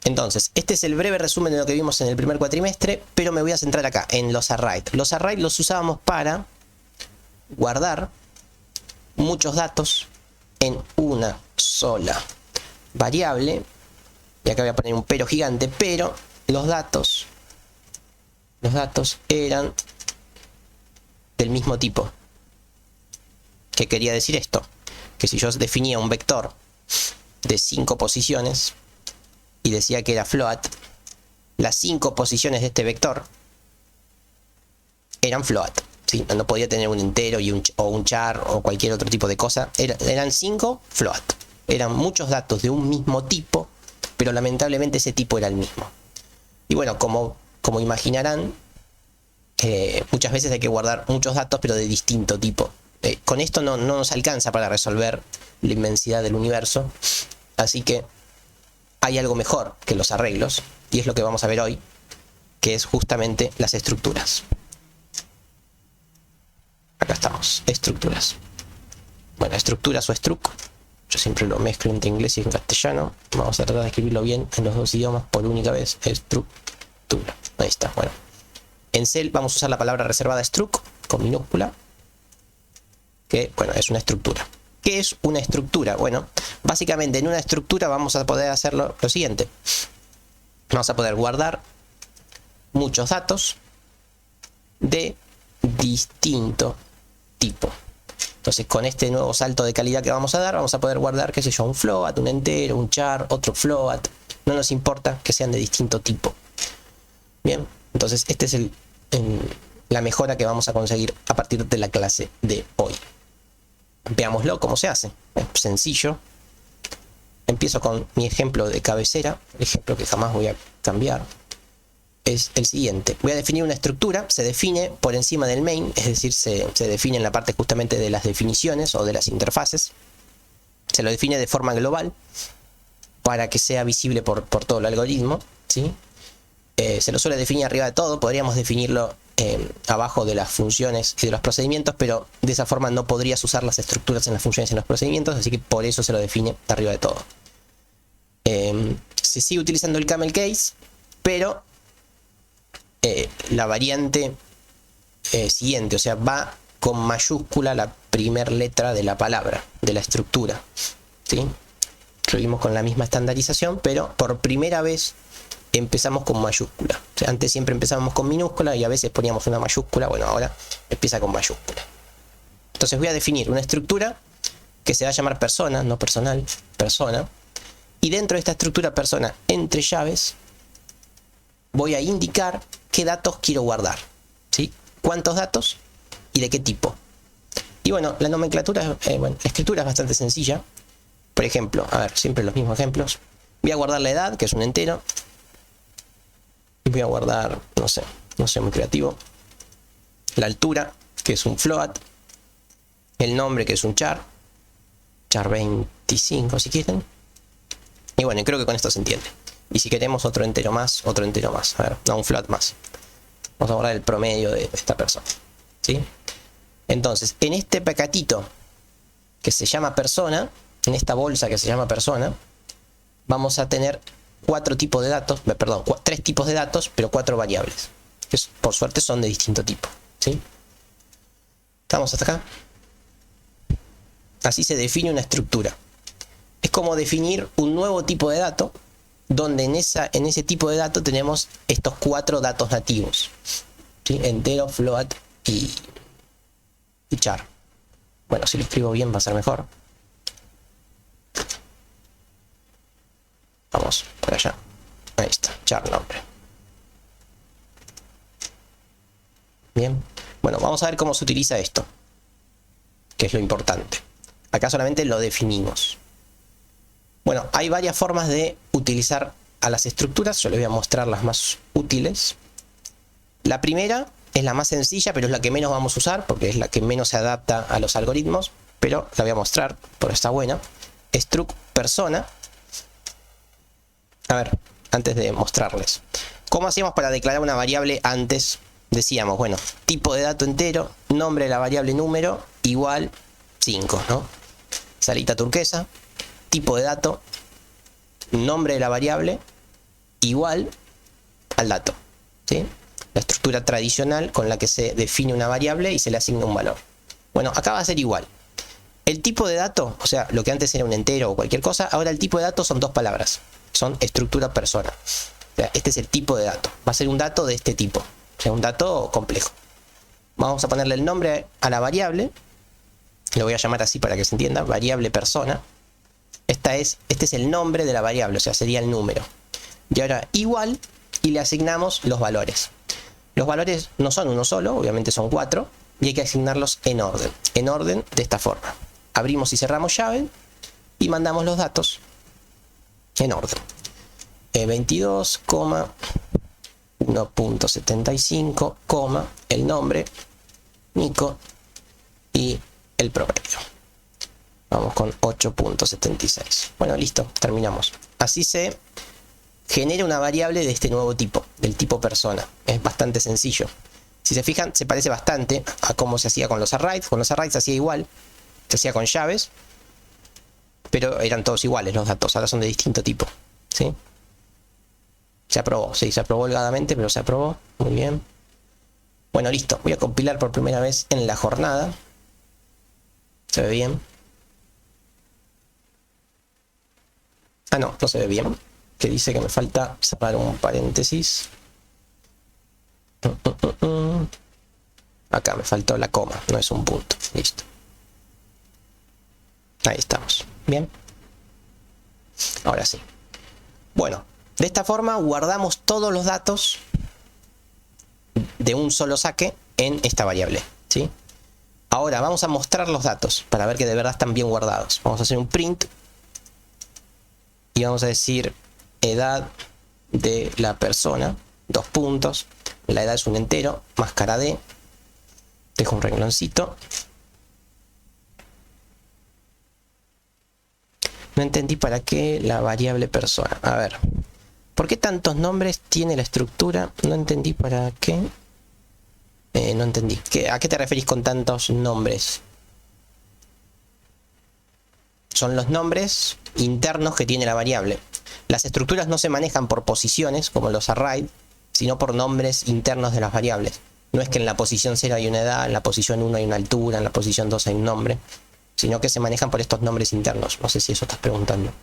Entonces, este es el breve resumen de lo que vimos en el primer cuatrimestre, pero me voy a centrar acá, en los arrays. Los arrays los usábamos para guardar muchos datos en una sola variable. Y acá voy a poner un pero gigante, pero los datos eran del mismo tipo. ¿Qué quería decir esto? Que si yo definía un vector de 5 posiciones y decía que era float, las 5 posiciones de este vector eran float, ¿sí? No podía tener un entero o un char o cualquier otro tipo de cosa. Eran 5 float. Eran muchos datos de un mismo tipo, pero lamentablemente ese tipo era el mismo. Y bueno, como imaginarán, muchas veces hay que guardar muchos datos, pero de distinto tipo. Con esto no nos alcanza para resolver la inmensidad del universo, así que hay algo mejor que los arreglos, y es lo que vamos a ver hoy, que es justamente las estructuras. Acá estamos, estructuras. Bueno, estructuras o struct, yo siempre lo mezclo entre inglés y en castellano. Vamos a tratar de escribirlo bien en los dos idiomas por única vez. Estructura, ahí está. Bueno, en Cell vamos a usar la palabra reservada struct con minúscula, que bueno, es una estructura. ¿Qué es una estructura? Bueno, básicamente en una estructura vamos a poder hacer lo siguiente. Vamos a poder guardar muchos datos de distinto tipo. Entonces, con este nuevo salto de calidad que vamos a dar, vamos a poder guardar, qué sé yo, un float, un entero, un char, otro float. No nos importa que sean de distinto tipo. Bien, entonces esta es la mejora que vamos a conseguir a partir de la clase de hoy. Veámoslo cómo se hace. Es sencillo. Empiezo con mi ejemplo de cabecera, el ejemplo que jamás voy a cambiar. Es el siguiente. Voy a definir una estructura, se define por encima del main, es decir, se define en la parte justamente de las definiciones o de las interfaces. Se lo define de forma global para que sea visible por todo el algoritmo, ¿sí? Se lo suele definir arriba de todo, podríamos definirlo abajo de las funciones y de los procedimientos, pero de esa forma no podrías usar las estructuras en las funciones y en los procedimientos, así que por eso se lo define arriba de todo. Se sigue utilizando el camel case, pero la variante siguiente, o sea, va con mayúscula la primera letra de la palabra, de la estructura, ¿sí? Seguimos con la misma estandarización, pero por primera vez empezamos con mayúscula. O sea, antes siempre empezábamos con minúscula y a veces poníamos una mayúscula. Bueno, ahora empieza con mayúscula. Entonces voy a definir una estructura que se va a llamar persona, no personal, persona. Y dentro de esta estructura persona, entre llaves, voy a indicar qué datos quiero guardar, ¿sí? Cuántos datos y de qué tipo. Y bueno, la nomenclatura, la escritura es bastante sencilla. Por ejemplo, a ver, siempre los mismos ejemplos. Voy a guardar la edad, que es un entero. Voy a guardar, no sé, muy creativo. La altura, que es un float. El nombre, que es un char. Char 25, si quieren. Y bueno, creo que con esto se entiende. Y si queremos otro entero más. A ver, no, un float más. Vamos a guardar el promedio de esta persona, ¿sí? Entonces, en este paquetito que se llama persona, en esta bolsa que se llama persona, vamos a tener 4 tipos de datos, perdón, 3 tipos de datos, pero 4 variables, que por suerte son de distinto tipo, ¿sí? ¿Estamos hasta acá? Así se define una estructura. Es como definir un nuevo tipo de dato, donde en ese tipo de dato tenemos estos 4 datos nativos, ¿sí? Entero, float y char. Bueno, si lo escribo bien va a ser mejor. Vamos por allá. Ahí está, char nombre. Bien. Bueno, vamos a ver cómo se utiliza esto, que es lo importante. Acá solamente lo definimos. Bueno, hay varias formas de utilizar a las estructuras. Yo les voy a mostrar las más útiles. La primera es la más sencilla, pero es la que menos vamos a usar, porque es la que menos se adapta a los algoritmos. Pero la voy a mostrar, porque está buena. Struct persona. A ver, antes de mostrarles. ¿Cómo hacíamos para declarar una variable antes? Decíamos, bueno, tipo de dato entero, nombre de la variable número, igual 5, ¿no? Salita turquesa, tipo de dato, nombre de la variable igual al dato, ¿sí? La estructura tradicional con la que se define una variable y se le asigna un valor. Bueno, acá va a ser igual. El tipo de dato, o sea, lo que antes era un entero o cualquier cosa, ahora el tipo de dato son dos palabras. Son estructura persona. O sea, este es el tipo de dato. Va a ser un dato de este tipo. O sea, un dato complejo. Vamos a ponerle el nombre a la variable. Lo voy a llamar así para que se entienda. Variable persona. Este es el nombre de la variable, o sea, sería el número. Y ahora igual, y le asignamos los valores. Los valores no son uno solo, obviamente son 4, y hay que asignarlos en orden de esta forma. Abrimos y cerramos llave y mandamos los datos en orden. 22,1.75, el nombre, Nico, y el promedio. Vamos con 8.76. Bueno, listo, terminamos. Así se genera una variable de este nuevo tipo, del tipo persona. Es bastante sencillo. Si se fijan, se parece bastante a cómo se hacía con los arrays. Con los arrays se hacía igual, se hacía con llaves, pero eran todos iguales los datos, ahora son de distinto tipo, ¿sí? Se aprobó, sí, se aprobó holgadamente, pero se aprobó, muy bien. Bueno, listo, voy a compilar por primera vez en la jornada. ¿Se ve bien? Ah, no, no se ve bien. Que dice que me falta cerrar un paréntesis. Acá me faltó la coma, no es un punto. Listo. Ahí estamos. Bien. Ahora sí. Bueno, de esta forma guardamos todos los datos de un solo saque en esta variable, ¿sí? Ahora vamos a mostrar los datos para ver que de verdad están bien guardados. Vamos a hacer un print y vamos a decir edad de la persona, 2 puntos. La edad es un entero, máscara de. Dejo un rengloncito. No entendí para qué la variable persona. A ver, ¿por qué tantos nombres tiene la estructura? No entendí para qué. No entendí. ¿A qué te referís con tantos nombres? Son los nombres internos que tiene la variable. Las estructuras no se manejan por posiciones, como los arrays, sino por nombres internos de las variables. No es que en la posición 0 hay una edad, en la posición 1 hay una altura, en la posición 2 hay un nombre, sino que se manejan por estos nombres internos. No sé si eso estás preguntando. O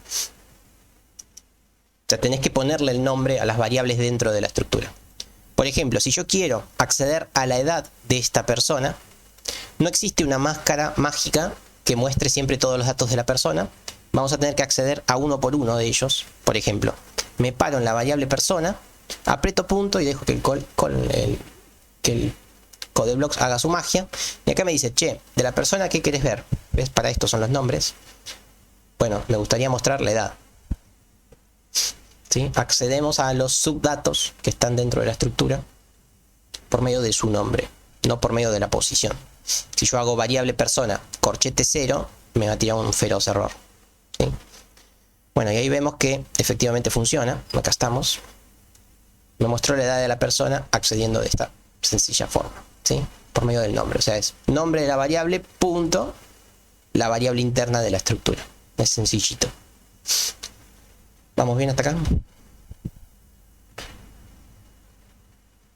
sea, tenés que ponerle el nombre a las variables dentro de la estructura. Por ejemplo, si yo quiero acceder a la edad de esta persona, no existe una máscara mágica que muestre siempre todos los datos de la persona. Vamos a tener que acceder a uno por uno de ellos. Por ejemplo, me paro en la variable persona, aprieto punto y dejo que el CodeBlocks haga su magia. Y acá me dice, che, de la persona, ¿qué querés ver? ¿Ves? Para esto son los nombres. Bueno, me gustaría mostrar la edad. ¿Sí? Accedemos a los subdatos que están dentro de la estructura por medio de su nombre, no por medio de la posición. Si yo hago variable persona, corchete 0, me va a tirar un feroz error. ¿Sí? Bueno, y ahí vemos que efectivamente funciona. Acá estamos. Me mostró la edad de la persona accediendo de esta sencilla forma, ¿sí? Por medio del nombre. O sea, es nombre de la variable, punto, la variable interna de la estructura. Es sencillito. ¿Vamos bien hasta acá?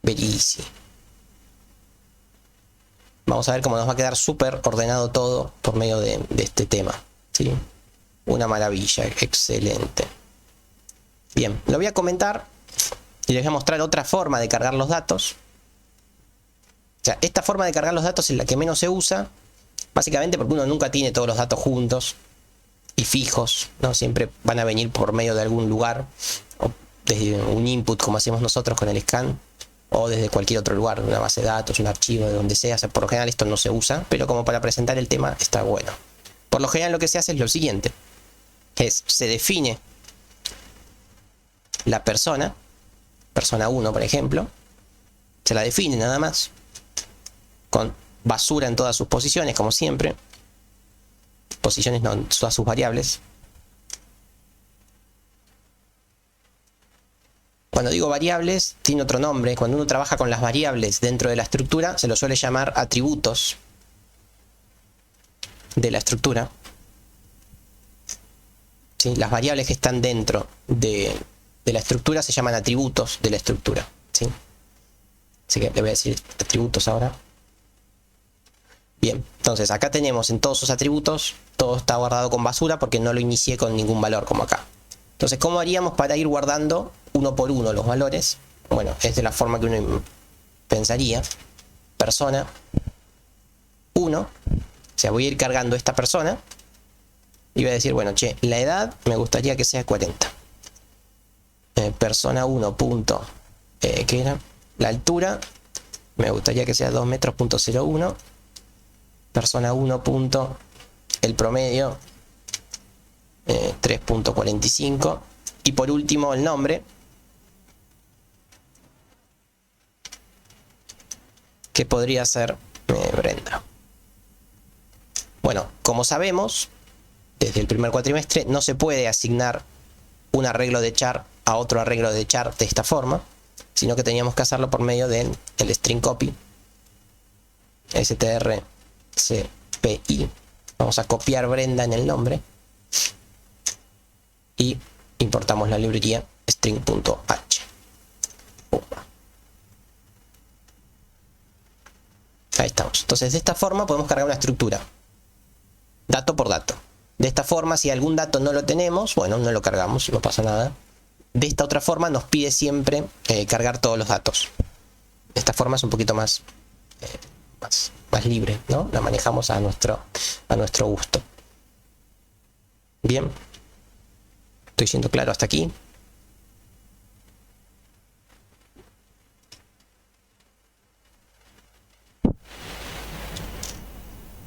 Very easy. Vamos a ver cómo nos va a quedar súper ordenado todo por medio de este tema, ¿sí? Una maravilla, excelente. Bien, lo voy a comentar y les voy a mostrar otra forma de cargar los datos. O sea, esta forma de cargar los datos es la que menos se usa, básicamente porque uno nunca tiene todos los datos juntos y fijos, ¿no? Siempre van a venir por medio de algún lugar, o desde un input como hacemos nosotros con el scan, o desde cualquier otro lugar, una base de datos, un archivo, de donde sea. O sea, por lo general esto no se usa, pero como para presentar el tema está bueno. Por lo general lo que se hace es lo siguiente. Se define la persona 1 por ejemplo, se la define nada más, con basura en todas sus posiciones, como siempre. Posiciones no, todas sus variables. Cuando digo variables, tiene otro nombre. Cuando uno trabaja con las variables dentro de la estructura, se lo suele llamar atributos de la estructura. ¿Sí? Las variables que están dentro de de la estructura se llaman atributos de la estructura, ¿sí? Así que le voy a decir atributos ahora. Bien, entonces acá tenemos en todos sus atributos, todo está guardado con basura porque no lo inicié con ningún valor como acá. Entonces, ¿cómo haríamos para ir guardando uno por uno los valores? Bueno, es de la forma que uno pensaría. Persona 1, o sea, voy a ir cargando esta persona y voy a decir, bueno, che, la edad me gustaría que sea 40. Persona 1 punto, ¿qué era? La altura me gustaría que sea 2 metros punto 01. Persona 1 punto, el promedio 3.45. Y por último el nombre, que podría ser Brenda. Bueno, como sabemos, desde el primer cuatrimestre no se puede asignar un arreglo de char a otro arreglo de char de esta forma, sino que teníamos que hacerlo por medio del string copy, strcpy. Vamos a copiar Brenda en el nombre y importamos la librería string.h. Ahí estamos. Entonces, de esta forma podemos cargar una estructura, dato por dato. De esta forma, si algún dato no lo tenemos, bueno, no lo cargamos, no pasa nada. De esta otra forma nos pide siempre cargar todos los datos. De esta forma es un poquito más libre, ¿no? La manejamos a nuestro gusto. Bien. Estoy siendo claro hasta aquí.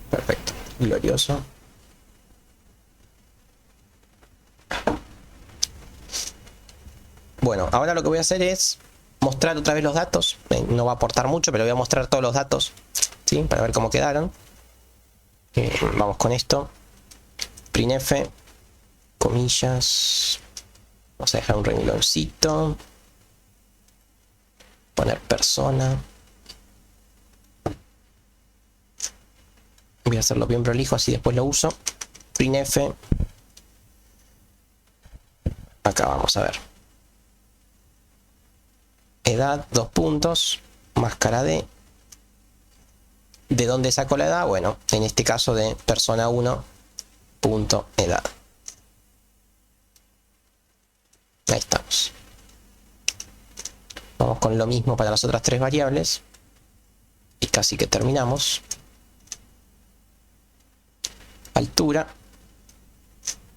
Perfecto. Glorioso. Bueno, ahora lo que voy a hacer es mostrar otra vez los datos. No va a aportar mucho, pero voy a mostrar todos los datos, ¿sí? Para ver cómo quedaron. Vamos con esto. Printf, comillas. Vamos a dejar un rengloncito. Poner persona. Voy a hacerlo bien prolijo, así después lo uso. Printf. Acá vamos a ver. Edad, 2 puntos. Máscara de. ¿De dónde saco la edad? Bueno, en este caso de persona 1 punto edad. Ahí estamos. Vamos con lo mismo para las otras tres variables. Y casi que terminamos. Altura.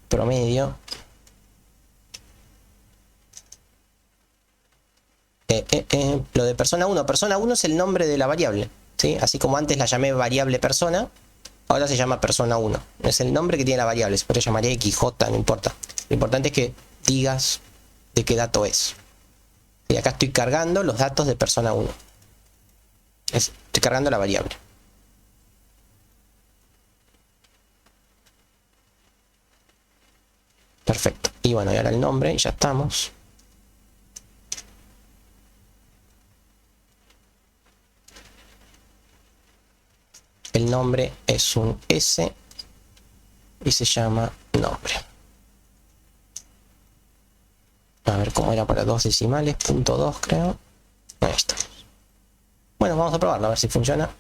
Promedio. Lo de persona 1. Persona 1 es el nombre de la variable, ¿sí? Así como antes la llamé variable persona, ahora se llama persona 1. Es el nombre que tiene la variable. Se puede llamar X, J, no importa. Lo importante es que digas de qué dato es. Y acá estoy cargando los datos de persona 1. Estoy cargando la variable. Perfecto. Y bueno, y ahora el nombre y ya estamos. El nombre es un S y se llama nombre. A ver cómo era para 2 decimales, punto 2 creo. Ahí está. Bueno, vamos a probarlo, a ver si funciona.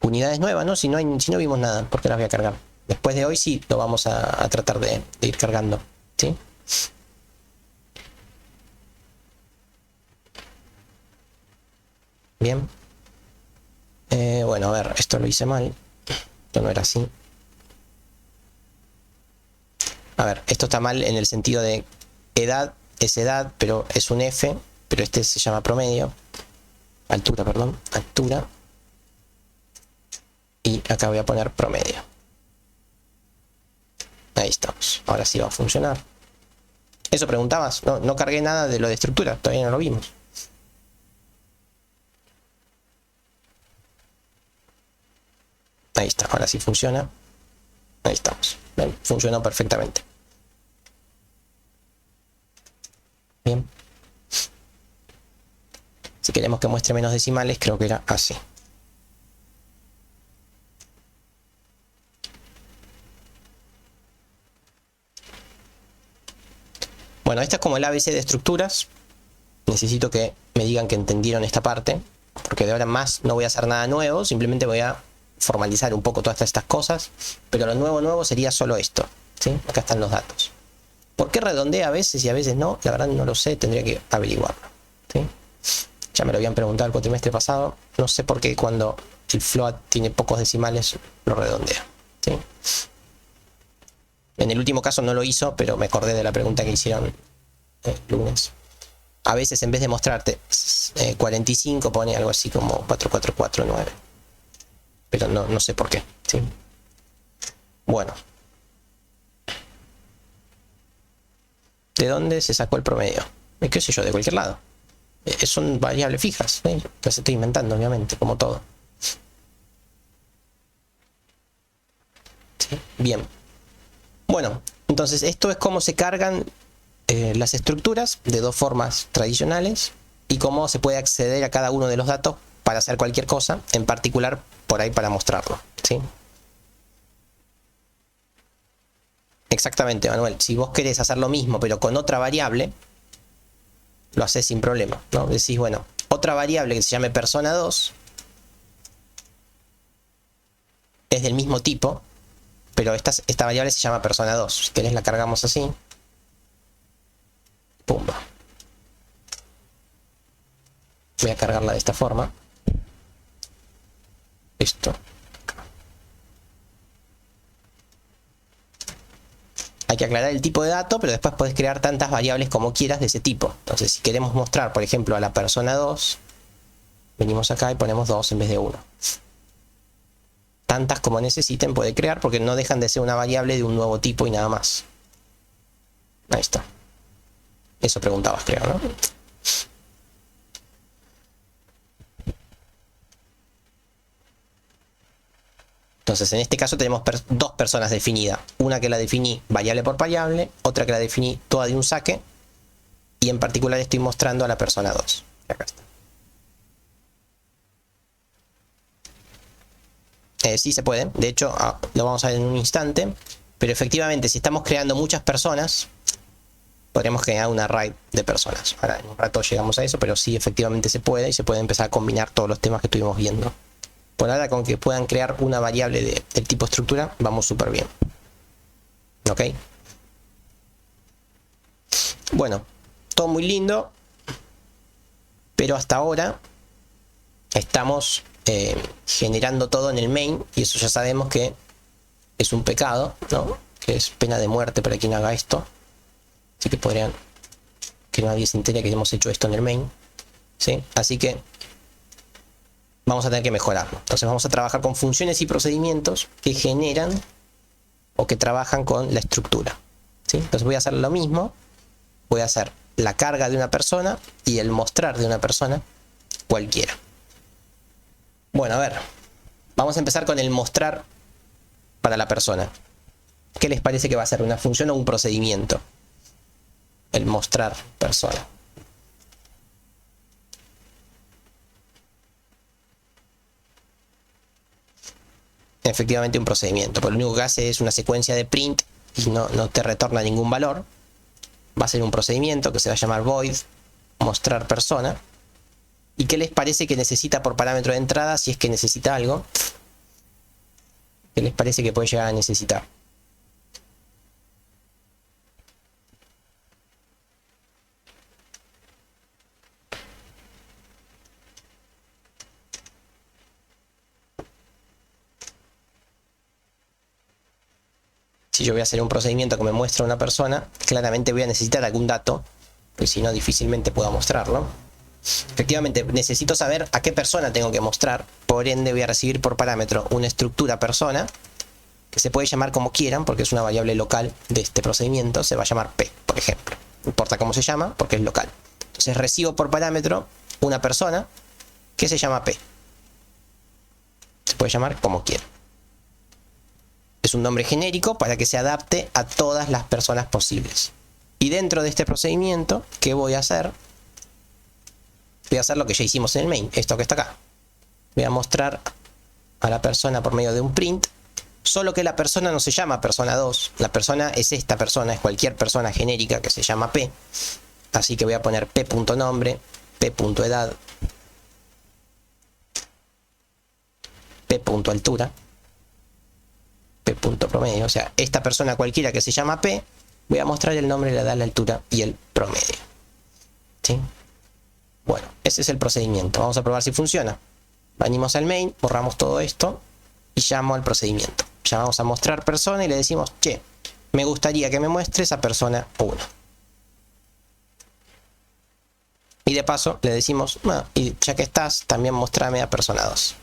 Unidades nuevas, ¿no? Si no vimos nada, ¿por qué las voy a cargar? Después de hoy sí lo vamos a tratar de ir cargando, ¿sí? Bien. Bueno, a ver, esto lo hice mal. Esto no era así. A ver, esto está mal en el sentido de edad es edad, pero es un F, pero este se llama promedio. Altura, perdón, altura. Y acá voy a poner promedio. Ahí estamos. Ahora sí va a funcionar. ¿Eso preguntabas? No cargué nada de lo de estructura, todavía no lo vimos. Ahí está, ahora sí funciona. Ahí estamos. Ven, funcionó perfectamente. Bien. Si queremos que muestre menos decimales, creo que era así. Bueno, esta es como el ABC de estructuras. Necesito que me digan que entendieron esta parte, porque de ahora en más no voy a hacer nada nuevo, simplemente voy a formalizar un poco todas estas cosas, pero lo nuevo sería solo esto, ¿sí? Acá están los datos. ¿Por qué redondea a veces y a veces no? La verdad no lo sé, tendría que averiguarlo, ¿sí? Ya me lo habían preguntado el cuatrimestre pasado, no sé por qué cuando el float tiene pocos decimales lo redondea, ¿sí? En el último caso no lo hizo, pero me acordé de la pregunta que hicieron el lunes. A veces en vez de mostrarte 45 pone algo así como 4449. Pero no sé por qué, ¿sí? Bueno. ¿De dónde se sacó el promedio? ¿Qué sé yo? De cualquier lado. Son variables fijas, ¿sí? Las estoy inventando, obviamente, como todo. ¿Sí? Bien. Bueno, entonces esto es cómo se cargan las estructuras de dos formas tradicionales y cómo se puede acceder a cada uno de los datos para hacer cualquier cosa, en particular por ahí para mostrarlo, ¿sí? Exactamente, Manuel. Si vos querés hacer lo mismo pero con otra variable, lo haces sin problema, ¿no? Decís, bueno, otra variable que se llame persona 2 es del mismo tipo, pero esta variable se llama persona 2. Si querés la cargamos así. Pumba. Voy a cargarla de esta forma. Esto. Hay que aclarar el tipo de dato, pero después podés crear tantas variables como quieras de ese tipo. Entonces, si queremos mostrar, por ejemplo, a la persona 2, venimos acá y ponemos 2 en vez de 1. Tantas como necesiten puede crear, porque no dejan de ser una variable de un nuevo tipo y nada más. Ahí está. Eso preguntabas, creo, ¿no? Entonces, en este caso tenemos dos personas definidas. Una que la definí variable por variable, otra que la definí toda de un saque. Y en particular estoy mostrando a la persona 2. Acá está. Sí se puede. De hecho, lo vamos a ver en un instante. Pero efectivamente, si estamos creando muchas personas, podremos crear un array de personas. Ahora en un rato llegamos a eso, pero sí efectivamente se puede. Y se puede empezar a combinar todos los temas que estuvimos viendo. Por ahora, con que puedan crear una variable del tipo estructura, vamos súper bien. ¿Ok? Bueno, todo muy lindo, pero hasta ahora estamos generando todo en el main, y eso ya sabemos que es un pecado, ¿no? Que es pena de muerte para quien haga esto. Así que podrían que nadie se entere que hemos hecho esto en el main, ¿sí? Así que vamos a tener que mejorarlo. Entonces vamos a trabajar con funciones y procedimientos que generan o que trabajan con la estructura, ¿sí? Entonces voy a hacer lo mismo. Voy a hacer la carga de una persona y el mostrar de una persona cualquiera. Bueno, a ver. Vamos a empezar con el mostrar para la persona. ¿Qué les parece que va a ser? ¿Una función o un procedimiento? El mostrar persona. Efectivamente un procedimiento, pero lo único que hace es una secuencia de print y no te retorna ningún valor. Va a ser un procedimiento que se va a llamar void mostrar persona. ¿Y qué les parece que necesita por parámetro de entrada si es que necesita algo? ¿Qué les parece que puede llegar a necesitar? Si yo voy a hacer un procedimiento que me muestra una persona, claramente voy a necesitar algún dato, pues si no difícilmente puedo mostrarlo. Efectivamente, necesito saber a qué persona tengo que mostrar, por ende voy a recibir por parámetro una estructura persona, que se puede llamar como quieran, porque es una variable local de este procedimiento, se va a llamar P, por ejemplo. No importa cómo se llama, porque es local. Entonces recibo por parámetro una persona que se llama P. Se puede llamar como quiera. Es un nombre genérico para que se adapte a todas las personas posibles. Y dentro de este procedimiento, ¿qué voy a hacer? Voy a hacer lo que ya hicimos en el main, esto que está acá. Voy a mostrar a la persona por medio de un print Solo que la persona no se llama persona 2. La persona es esta persona, es cualquier persona genérica que se llama P. Así que voy a poner p.nombre, p.edad, p.altura, p.promedio. O sea, esta persona cualquiera que se llama P, voy a mostrar el nombre, la edad, la altura y el promedio. ¿Sí? Bueno, ese es el procedimiento. Vamos a probar si funciona. Venimos al main, borramos todo esto y llamo al procedimiento. Llamamos a mostrar persona y le decimos, che, me gustaría que me muestres a persona 1. Y de paso le decimos, bueno, y ya que estás, también mostrame a persona 2.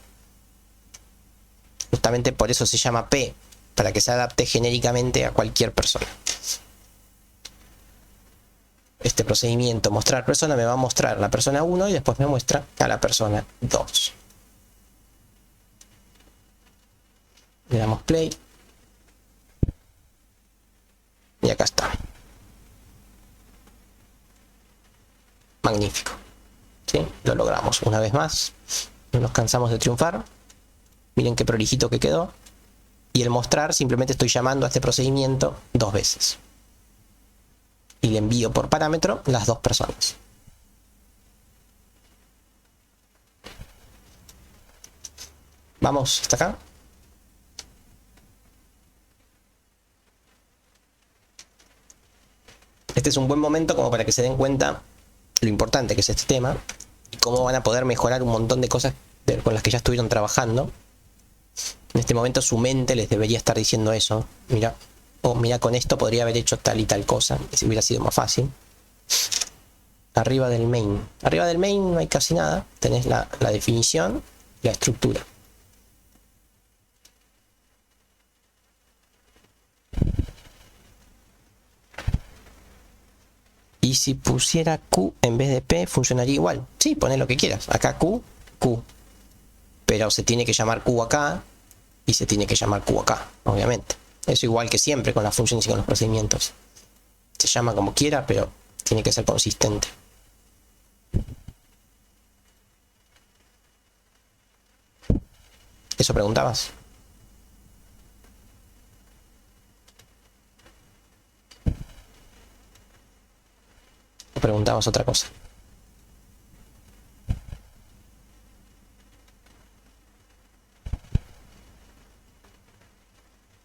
Justamente por eso se llama P, para que se adapte genéricamente a cualquier persona. Este procedimiento, mostrar persona, me va a mostrar la persona 1 y después me muestra a la persona 2. Le damos play. Y acá está. Magnífico. ¿Sí? Lo logramos una vez más. No nos cansamos de triunfar. Miren qué prolijito que quedó. Y el mostrar, simplemente estoy llamando a este procedimiento 2 veces. Y le envío por parámetro las 2 personas. Vamos hasta acá. Este es un buen momento como para que se den cuenta lo importante que es este tema y cómo van a poder mejorar un montón de cosas con las que ya estuvieron trabajando. En este momento su mente les debería estar diciendo eso. Mira, mira, con esto podría haber hecho tal y tal cosa, y si hubiera sido más fácil. Arriba del main. Arriba del main no hay casi nada. Tenés la definición y la estructura. Y si pusiera Q en vez de P, funcionaría igual. Sí, poné lo que quieras. Acá Q, Q. Pero se tiene que llamar Q acá y se tiene que llamar Q acá, obviamente. Eso igual que siempre con las funciones y con los procedimientos. Se llama como quiera, pero tiene que ser consistente. ¿Eso preguntabas? ¿O preguntabas otra cosa?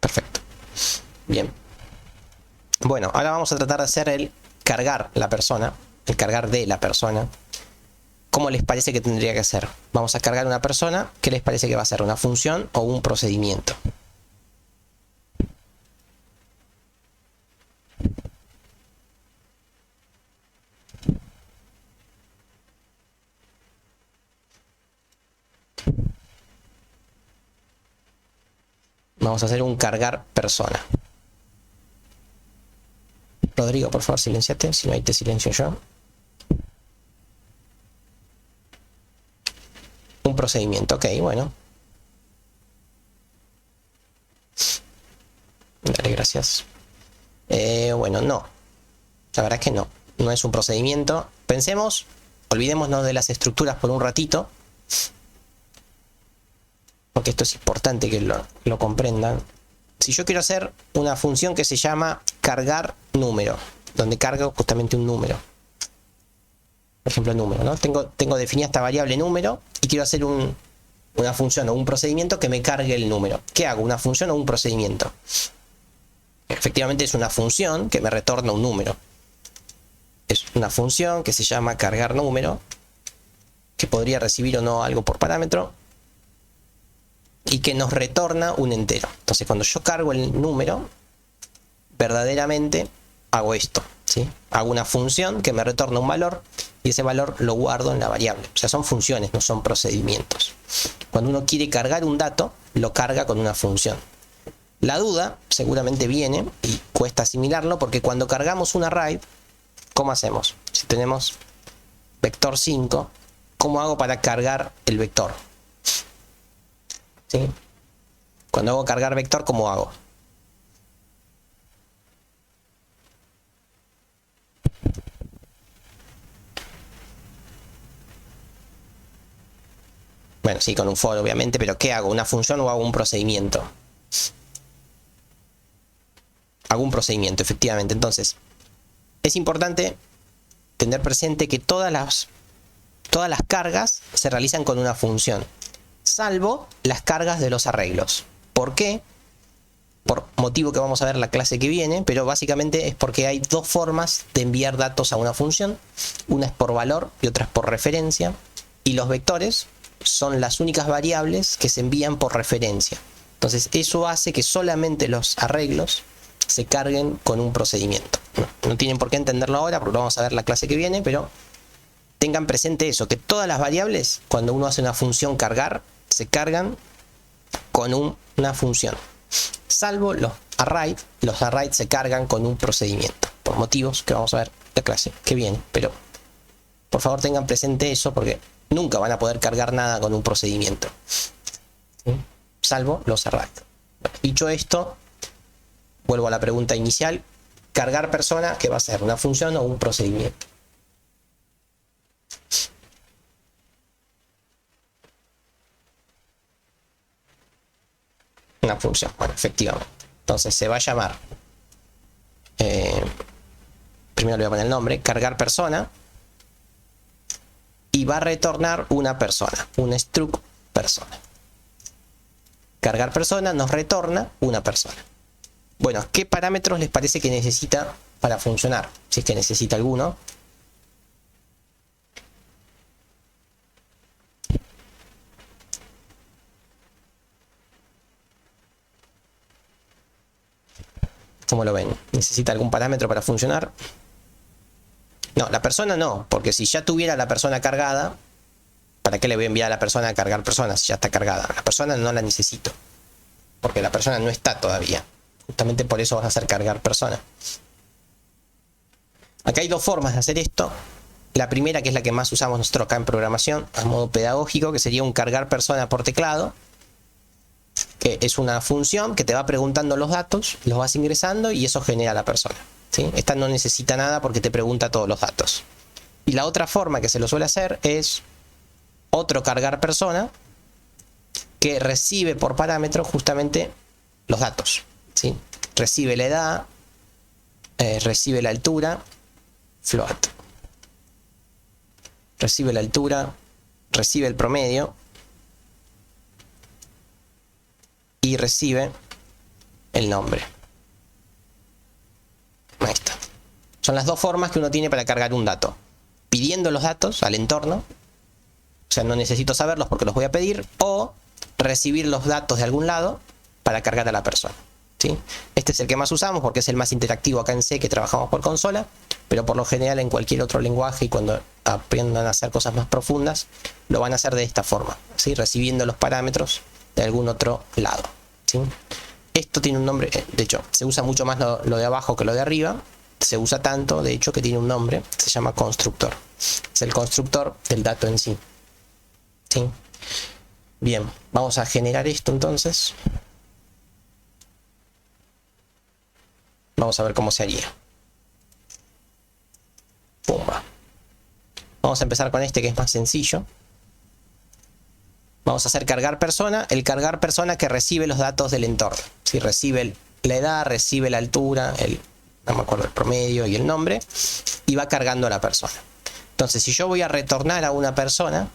Perfecto. Bien. Bueno, ahora vamos a tratar de hacer el cargar la persona, el cargar de la persona. ¿Cómo les parece que tendría que ser? Vamos a cargar una persona. ¿Qué les parece que va a ser? ¿Una función o un procedimiento? Vamos a hacer un cargar persona. Rodrigo, por favor, silenciate. Si no, ahí te silencio yo. Un procedimiento, ok, bueno. Dale, gracias. Bueno, no. La verdad es que no. No es un procedimiento. Pensemos, olvidémonos de las estructuras por un ratito. Porque esto es importante que lo comprendan. Si yo quiero hacer una función que se llama cargar número, donde cargo justamente un número. Por ejemplo, número, ¿no? Tengo definida esta variable número y quiero hacer una función o un procedimiento que me cargue el número. ¿Qué hago? ¿Una función o un procedimiento? Efectivamente es una función que me retorna un número. Es una función que se llama cargar número, que podría recibir o no algo por parámetro, y que nos retorna un entero. Entonces, cuando yo cargo el número, verdaderamente hago esto, ¿sí? Hago una función que me retorna un valor y ese valor lo guardo en la variable. O sea, son funciones, no son procedimientos. Cuando uno quiere cargar un dato, lo carga con una función. La duda seguramente viene y cuesta asimilarlo porque cuando cargamos un array, ¿cómo hacemos? Si tenemos vector 5, ¿cómo hago para cargar el vector? ¿Sí? Cuando hago cargar vector, ¿cómo hago? Bueno, sí, con un for obviamente, pero ¿qué hago? ¿Una función o hago un procedimiento? algún procedimiento, efectivamente. Entonces, es importante tener presente que todas las cargas se realizan con una función, salvo las cargas de los arreglos. ¿Por qué? Por motivo que vamos a ver la clase que viene, pero básicamente es porque hay dos formas de enviar datos a una función. Una es por valor y otra es por referencia. Y los vectores son las únicas variables que se envían por referencia. Entonces eso hace que solamente los arreglos se carguen con un procedimiento. No tienen por qué entenderlo ahora porque lo vamos a ver la clase que viene, pero tengan presente eso, que todas las variables, cuando uno hace una función cargar, se cargan con una función. Salvo los arrays se cargan con un procedimiento, por motivos que vamos a ver la clase que viene. Pero por favor tengan presente eso porque nunca van a poder cargar nada con un procedimiento, ¿sí? Salvo los arrays. Bueno, dicho esto, vuelvo a la pregunta inicial. Cargar persona, ¿qué va a ser? ¿Una función o un procedimiento? Una función, bueno, efectivamente. Entonces se va a llamar, primero le voy a poner el nombre, cargar persona, y va a retornar una persona, un struct persona. Cargar persona nos retorna una persona. Bueno, ¿qué parámetros les parece que necesita para funcionar? Si es que necesita alguno. ¿Cómo lo ven? ¿Necesita algún parámetro para funcionar? No, la persona no, porque si ya tuviera la persona cargada, ¿para qué le voy a enviar a la persona a cargar personas si ya está cargada? La persona no la necesito, porque la persona no está todavía. Justamente por eso vas a hacer cargar persona. Acá hay dos formas de hacer esto. La primera, que es la que más usamos nosotros acá en programación, a modo pedagógico, que sería un cargar persona por teclado, que es una función que te va preguntando los datos, los vas ingresando y eso genera la persona, ¿sí? Esta no necesita nada porque te pregunta todos los datos. Y la otra forma que se lo suele hacer es otro cargar persona que recibe por parámetro justamente los datos, ¿sí? Recibe la edad, recibe la altura, float. Recibe la altura, recibe el promedio y recibe el nombre. Ahí está. Son las dos formas que uno tiene para cargar un dato. Pidiendo los datos al entorno, o sea, no necesito saberlos porque los voy a pedir, o recibir los datos de algún lado para cargar a la persona, ¿sí? Este es el que más usamos porque es el más interactivo acá en C, que trabajamos por consola, pero por lo general en cualquier otro lenguaje y cuando aprendan a hacer cosas más profundas, lo van a hacer de esta forma, ¿sí? Recibiendo los parámetros de algún otro lado, ¿sí? Esto tiene un nombre, de hecho, se usa mucho más lo de abajo que lo de arriba. Se usa tanto, de hecho, que tiene un nombre, se llama constructor. Es el constructor del dato en sí, ¿sí? Bien, vamos a generar esto entonces. Vamos a ver cómo se haría. Pumba. Vamos a empezar con este que es más sencillo. Vamos a hacer cargar persona, el cargar persona que recibe los datos del entorno. Si recibe la edad, recibe la altura, no me acuerdo el promedio y el nombre, y va cargando a la persona. Entonces, si yo voy a retornar a una persona,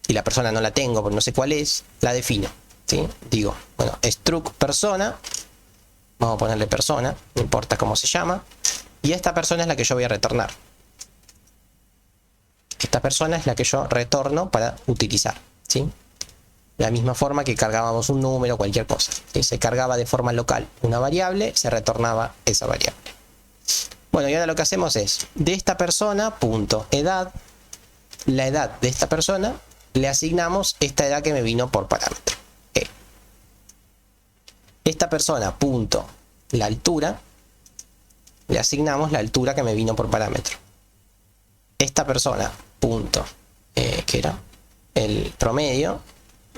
y la persona no la tengo porque no sé cuál es, la defino, ¿sí? Digo, bueno, struct persona, vamos a ponerle persona, no importa cómo se llama, y esta persona es la que yo voy a retornar. Esta persona es la que yo retorno para utilizar, ¿sí? De la misma forma que cargábamos un número, cualquier cosa, ¿sí? Se cargaba de forma local una variable, se retornaba esa variable. Bueno, y ahora lo que hacemos es, de esta persona, punto, edad, la edad de esta persona, le asignamos esta edad que me vino por parámetro. Esta persona, punto, la altura, le asignamos la altura que me vino por parámetro. Esta persona, punto, que era el promedio,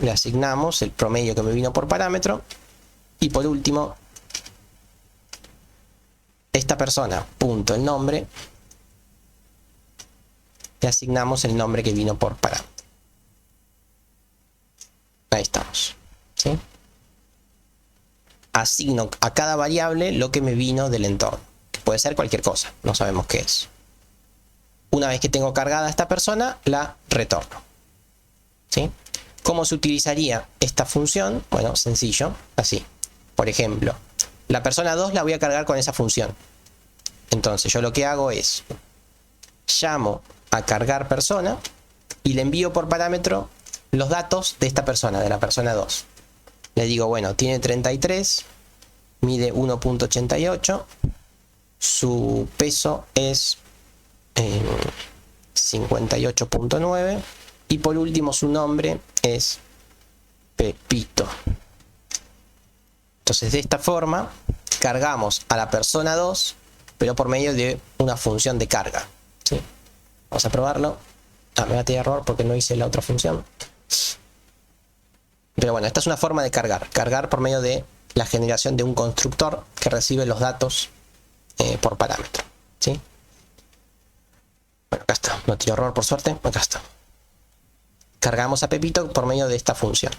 le asignamos el promedio que me vino por parámetro. Y por último, esta persona, punto, el nombre, le asignamos el nombre que vino por parámetro. Ahí estamos, ¿sí? asigno a cada variable lo que me vino del entorno. Que puede ser cualquier cosa, no sabemos qué es. Una vez que tengo cargada a esta persona, la retorno. ¿Sí? ¿Cómo se utilizaría esta función? Bueno, sencillo, así. Por ejemplo, la persona 2 la voy a cargar con esa función. Entonces yo lo que hago es, llamo a cargar persona y le envío por parámetro los datos de esta persona, de la persona 2. Le digo, bueno, tiene 33, mide 1.88, su peso es 58.9 y por último su nombre es Pepito. Entonces de esta forma cargamos a la persona 2, pero por medio de una función de carga. ¿Sí? Vamos a probarlo. Me va a tener error porque no hice la otra función. Pero bueno, esta es una forma de cargar. Cargar por medio de la generación de un constructor que recibe los datos por parámetro. ¿Sí? Bueno, acá está. No tiene error por suerte. Acá está. Cargamos a Pepito por medio de esta función.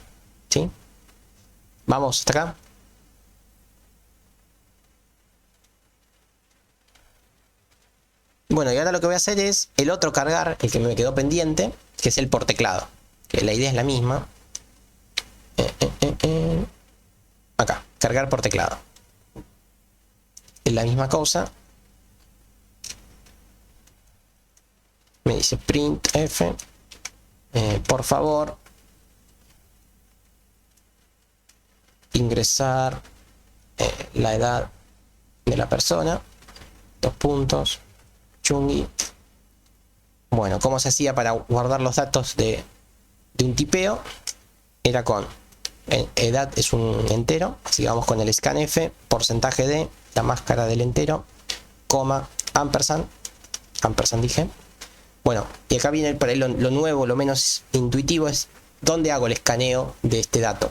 ¿Sí? Vamos hasta acá. Bueno, y ahora lo que voy a hacer es el otro cargar, el que me quedó pendiente, que es el por teclado. Que la idea es la misma. Acá, cargar por teclado. Es la misma cosa. Me dice printf. Por favor, ingresar la edad de la persona. 2 puntos. Chungi. Bueno, ¿cómo se hacía para guardar los datos de un tipeo? Era con edad es un entero, así que vamos con el scanf, porcentaje de la máscara del entero, coma, ampersand dije. Bueno, y acá viene por ahí lo nuevo, lo menos intuitivo es dónde hago el escaneo de este dato.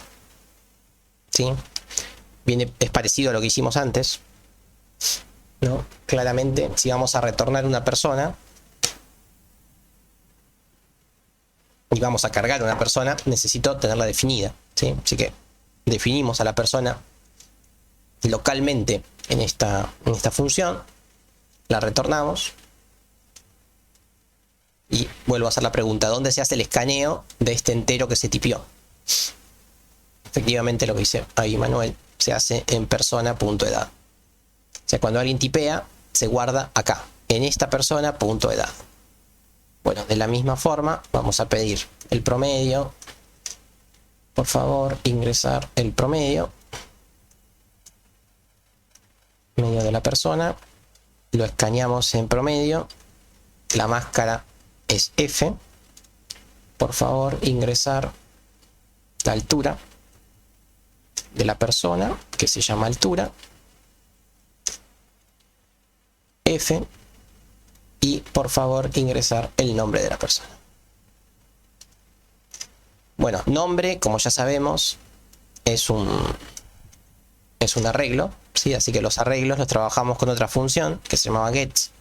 ¿Sí? Es parecido a lo que hicimos antes, ¿no? Claramente, si vamos a retornar una persona y vamos a cargar una persona, necesito tenerla definida, ¿sí? Así que definimos a la persona localmente en esta función, la retornamos y vuelvo a hacer la pregunta, ¿dónde se hace el escaneo de este entero que se tipió? Efectivamente lo que dice ahí Manuel, se hace en persona.edad. O sea, cuando alguien tipea, se guarda acá, en esta persona.edad. Bueno, de la misma forma, vamos a pedir el promedio. Por favor, ingresar el promedio. Medio de la persona. Lo escaneamos en promedio. La máscara es F. Por favor, ingresar la altura de la persona, que se llama altura. F. Y por favor ingresar el nombre de la persona. Bueno, nombre, como ya sabemos, es un arreglo, ¿sí? Así que los arreglos los trabajamos con otra función que se llamaba gets,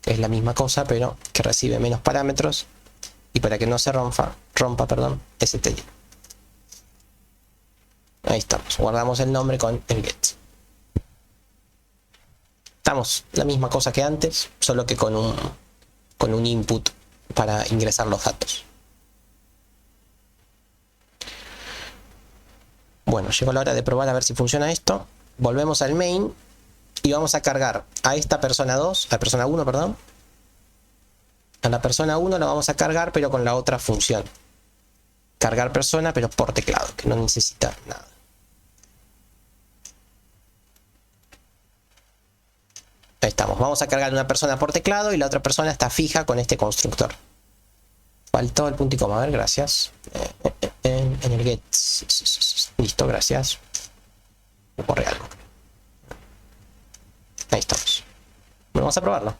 que es la misma cosa, pero que recibe menos parámetros. Y para que no se rompa, std. Ahí estamos, guardamos el nombre con el get. Estamos la misma cosa que antes, solo que con un input para ingresar los datos. Bueno, llegó la hora de probar a ver si funciona esto. Volvemos al main y vamos a cargar a esta persona 2, a la persona 1, perdón. A la persona 1 la vamos a cargar, pero con la otra función. Cargar persona, pero por teclado, que no necesita nada. Ahí estamos. Vamos a cargar una persona por teclado y la otra persona está fija con este constructor. Faltó el punto y coma. A ver, gracias. En el get. Listo, gracias. Borré algo. Ahí estamos. Bueno, vamos a probarlo.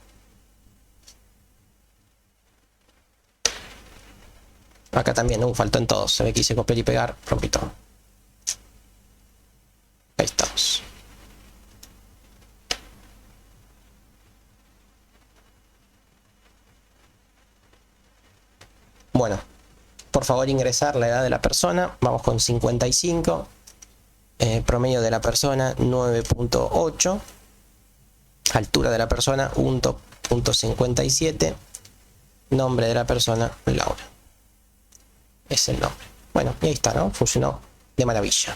Acá también, faltó en todos. Se ve que hice copiar y pegar. Rompí todo. Ahí estamos. Bueno, por favor ingresar la edad de la persona. Vamos con 55. promedio de la persona 9.8, altura de la persona 1.57, nombre de la persona Laura. Es el nombre. Bueno, y ahí está, ¿no? Funcionó de maravilla.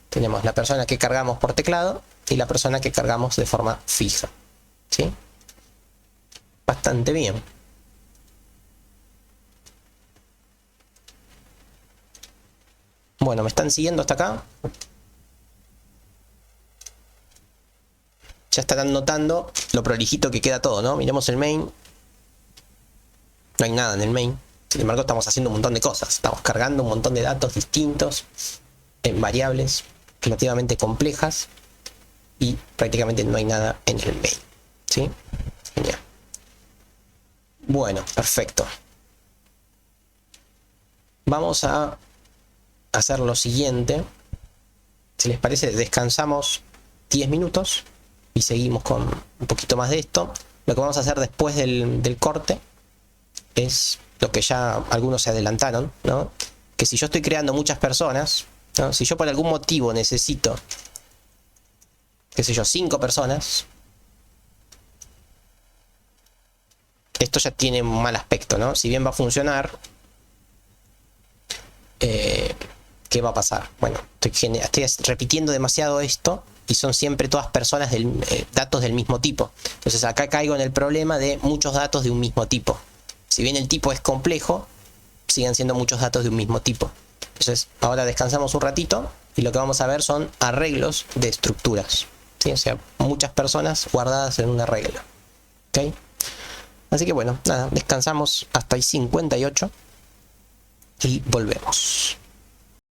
Tenemos la persona que cargamos por teclado y la persona que cargamos de forma fija. ¿Sí? Bastante bien. Bueno, ¿me están siguiendo hasta acá? Ya estarán notando lo prolijito que queda todo, ¿no? Miremos el main. No hay nada en el main. Sin embargo, estamos haciendo un montón de cosas. Estamos cargando un montón de datos distintos en variables relativamente complejas y prácticamente no hay nada en el main. ¿Sí? Genial. Bueno, perfecto. Vamos a hacer lo siguiente. Si les parece, descansamos 10 minutos y seguimos con un poquito más de esto. Lo que vamos a hacer después del corte es lo que ya algunos se adelantaron, ¿no? Que si yo estoy creando muchas personas, ¿no? Si yo por algún motivo necesito, qué sé yo, 5 personas, esto ya tiene un mal aspecto, ¿no? Si bien va a funcionar, ¿qué va a pasar? Bueno, estoy repitiendo demasiado esto y son siempre todas personas datos del mismo tipo. Entonces acá caigo en el problema de muchos datos de un mismo tipo. Si bien el tipo es complejo, siguen siendo muchos datos de un mismo tipo. Entonces ahora descansamos un ratito y lo que vamos a ver son arreglos de estructuras, ¿sí? O sea, muchas personas guardadas en un arreglo. ¿Okay? Así que bueno, nada, descansamos hasta el 58 y volvemos.